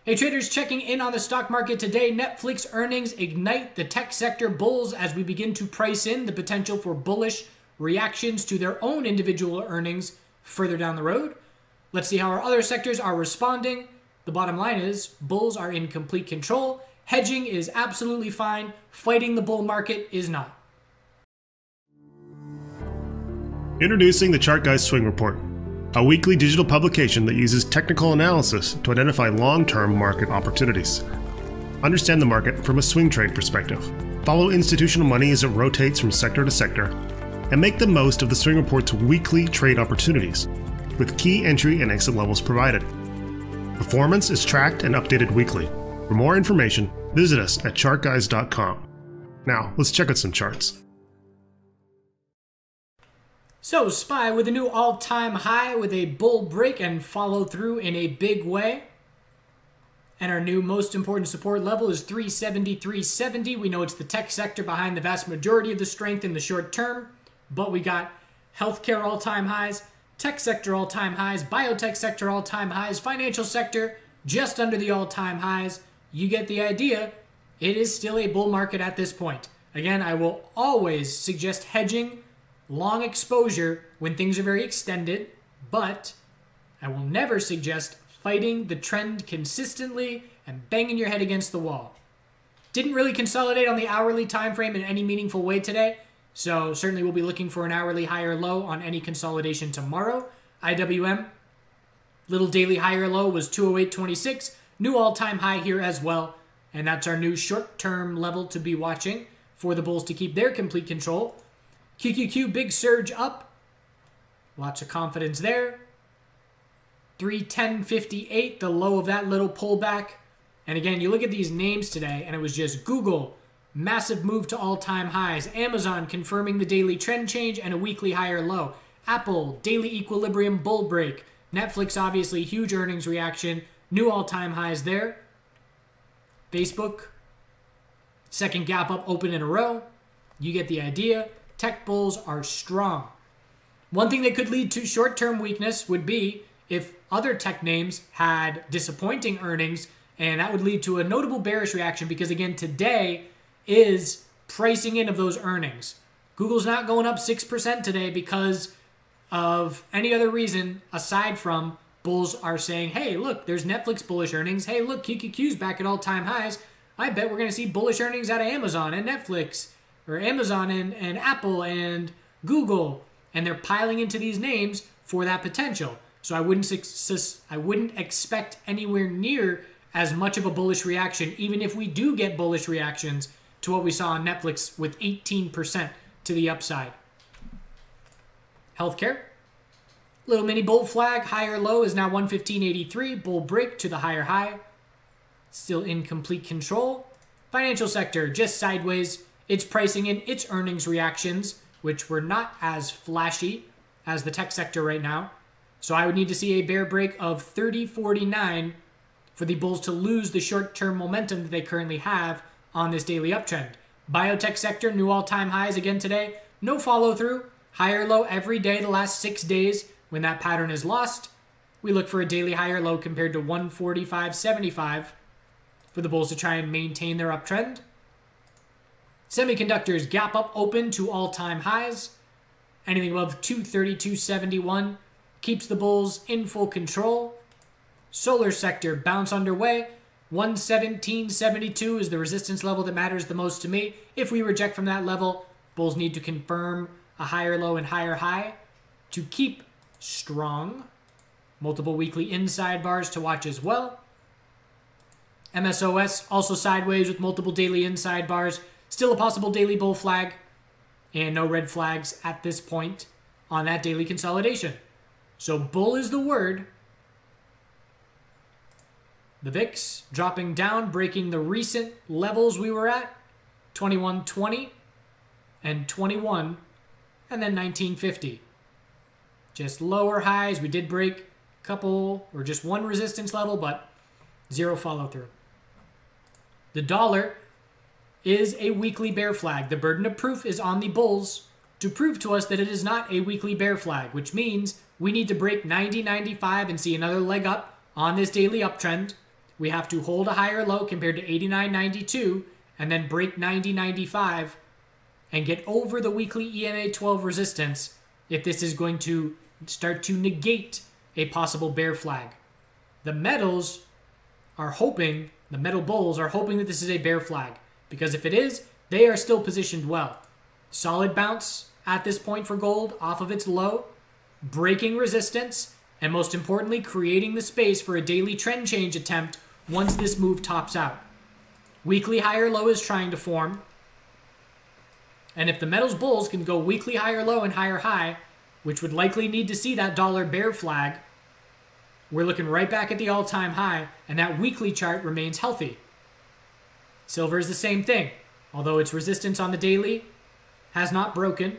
Hey traders, checking in on the stock market today. Netflix earnings ignite the tech sector bulls as we begin to price in the potential for bullish reactions to their own individual earnings further down the road. Let's see how our other sectors are responding. The bottom line is bulls are in complete control. Hedging is absolutely fine. Fighting the bull market is not. Introducing the Chart Guys Swing Report, a weekly digital publication that uses technical analysis to identify long-term market opportunities. Understand the market from a swing trade perspective. Follow institutional money as it rotates from sector to sector, and make the most of the Swing Report's weekly trade opportunities, with key entry and exit levels provided. Performance is tracked and updated weekly. For more information, visit us at chartguys.com. Now, let's check out some charts. So, SPY with a new all-time high with a bull break and follow through in a big way. And our new most important support level is 373.70. We know it's the tech sector behind the vast majority of the strength in the short term. But we got healthcare all-time highs, tech sector all-time highs, biotech sector all-time highs, financial sector just under the all-time highs. You get the idea. It is still a bull market at this point. Again, I will always suggest hedging long exposure when things are very extended, but I will never suggest fighting the trend consistently and banging your head against the wall. Didn't really consolidate on the hourly time frame in any meaningful way today, so certainly we'll be looking for an hourly high or low on any consolidation tomorrow. IWM, little daily high or low was 208.26, new all-time high here as well, and that's our new short-term level to be watching for the bulls to keep their complete control. QQQ, big surge up. Lots of confidence there. 310.58, the low of that little pullback. And again, you look at these names today, and it was just Google, massive move to all-time highs. Amazon confirming the daily trend change and a weekly higher low. Apple, daily equilibrium bull break. Netflix, obviously, huge earnings reaction. New all-time highs there. Facebook, second gap up open in a row. You get the idea. Tech bulls are strong. One thing that could lead to short-term weakness would be if other tech names had disappointing earnings, and that would lead to a notable bearish reaction because, again, today is pricing in of those earnings. Google's not going up 6% today because of any other reason aside from bulls are saying, hey, look, there's Netflix bullish earnings. Hey, look, QQQ's back at all-time highs. I bet we're going to see bullish earnings out of Amazon and Netflix, or Amazon and Apple and Google, and they're piling into these names for that potential. So I wouldn't expect anywhere near as much of a bullish reaction, even if we do get bullish reactions to what we saw on Netflix with 18% to the upside. Healthcare, little mini bull flag, higher low is now 115.83, bull break to the higher high, still in complete control. Financial sector, just sideways. It's pricing in its earnings reactions, which were not as flashy as the tech sector right now. So I would need to see a bear break of 30.49 for the bulls to lose the short-term momentum that they currently have on this daily uptrend. Biotech sector, new all-time highs again today. No follow-through. Higher low every day the last 6 days. When that pattern is lost, we look for a daily higher low compared to 145.75 for the bulls to try and maintain their uptrend. Semiconductors, gap up open to all-time highs. Anything above 232.71 keeps the bulls in full control. Solar sector, bounce underway. 117.72 is the resistance level that matters the most to me. If we reject from that level, bulls need to confirm a higher low and higher high to keep strong. Multiple weekly inside bars to watch as well. MSOS, also sideways with multiple daily inside bars. Still a possible daily bull flag, and no red flags at this point on that daily consolidation. So bull is the word. The VIX dropping down, breaking the recent levels we were at, 21.20 and 21, and then 19.50. Just lower highs. We did break a couple, or just one resistance level, but zero follow-through. The dollar is a weekly bear flag. The burden of proof is on the bulls to prove to us that it is not a weekly bear flag, which means we need to break 90.95 and see another leg up on this daily uptrend we have to hold a higher low compared to 89.92 and then break 90.95 and get over the weekly EMA 12 resistance if this is going to start to negate a possible bear flag. The metals are hoping, the metal bulls are hoping that this is a bear flag, because if it is, they are still positioned well. Solid bounce at this point for gold off of its low, breaking resistance, and most importantly, creating the space for a daily trend change attempt once this move tops out. Weekly higher low is trying to form. And if the metals bulls can go weekly higher low and higher high, which would likely need to see that dollar bear flag, we're looking right back at the all-time high, and that weekly chart remains healthy. Silver is the same thing. Although its resistance on the daily has not broken,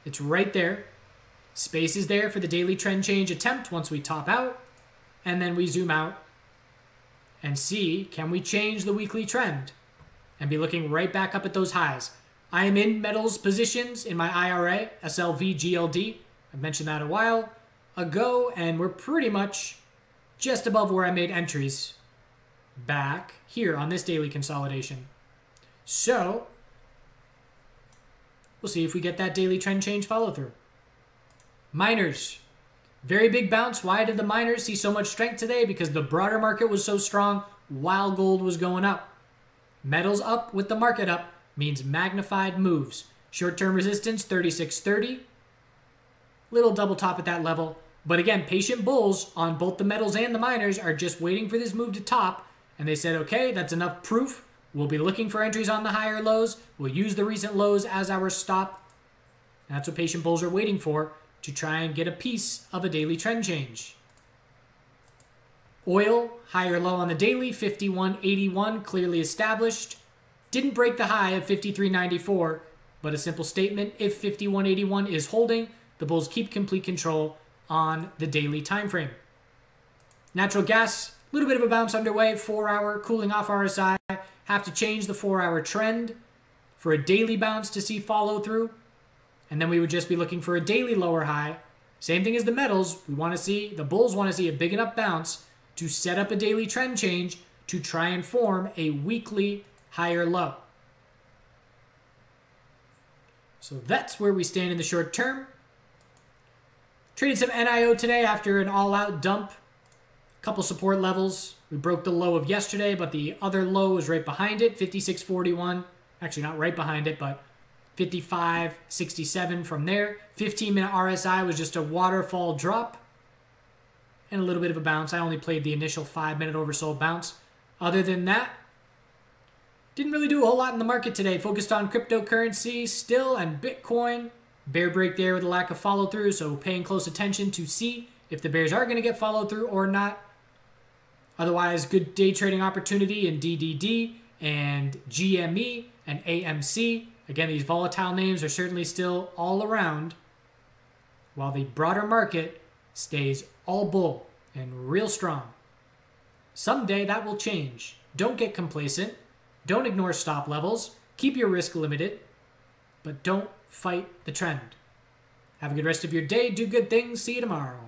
it's right there. Space is there for the daily trend change attempt once we top out, and then we zoom out and see, can we change the weekly trend and be looking right back up at those highs. I am in metals positions in my IRA, SLV, GLD. I mentioned that a while ago, and we're pretty much just above where I made entries back here on this daily consolidation. So we'll see if we get that daily trend change follow through. Miners, very big bounce. Why did the miners see so much strength today? Because the broader market was so strong while gold was going up. Metals up with the market up means magnified moves. Short-term resistance 36.30. Little double top at that level. But again, patient bulls on both the metals and the miners are just waiting for this move to top. And they said, okay, that's enough proof. We'll be looking for entries on the higher lows. We'll use the recent lows as our stop. And that's what patient bulls are waiting for, to try and get a piece of a daily trend change. Oil, higher low on the daily, 51.81, clearly established. Didn't break the high of 53.94, but a simple statement, if 51.81 is holding, the bulls keep complete control on the daily time frame. Natural gas, a little bit of a bounce underway, 4-hour cooling off RSI. Have to change the 4-hour trend for a daily bounce to see follow through. And then we would just be looking for a daily lower high. Same thing as the metals. We want to see, the bulls want to see a big enough bounce to set up a daily trend change to try and form a weekly higher low. So that's where we stand in the short term. Traded some NIO today after an all-out dump. Couple support levels. We broke the low of yesterday, but the other low was right behind it, 56.41. Actually, not right behind it, but 55.67 from there. 15-minute RSI was just a waterfall drop and a little bit of a bounce. I only played the initial 5-minute oversold bounce. Other than that, didn't really do a whole lot in the market today. Focused on cryptocurrency still and Bitcoin. Bear break there with a lack of follow through, so paying close attention to see if the bears are going to get follow through or not. Otherwise, good day trading opportunity in DDD and GME and AMC. Again, these volatile names are certainly still all around, while the broader market stays all bull and real strong. Someday that will change. Don't get complacent. Don't ignore stop levels. Keep your risk limited, but don't fight the trend. Have a good rest of your day. Do good things. See you tomorrow.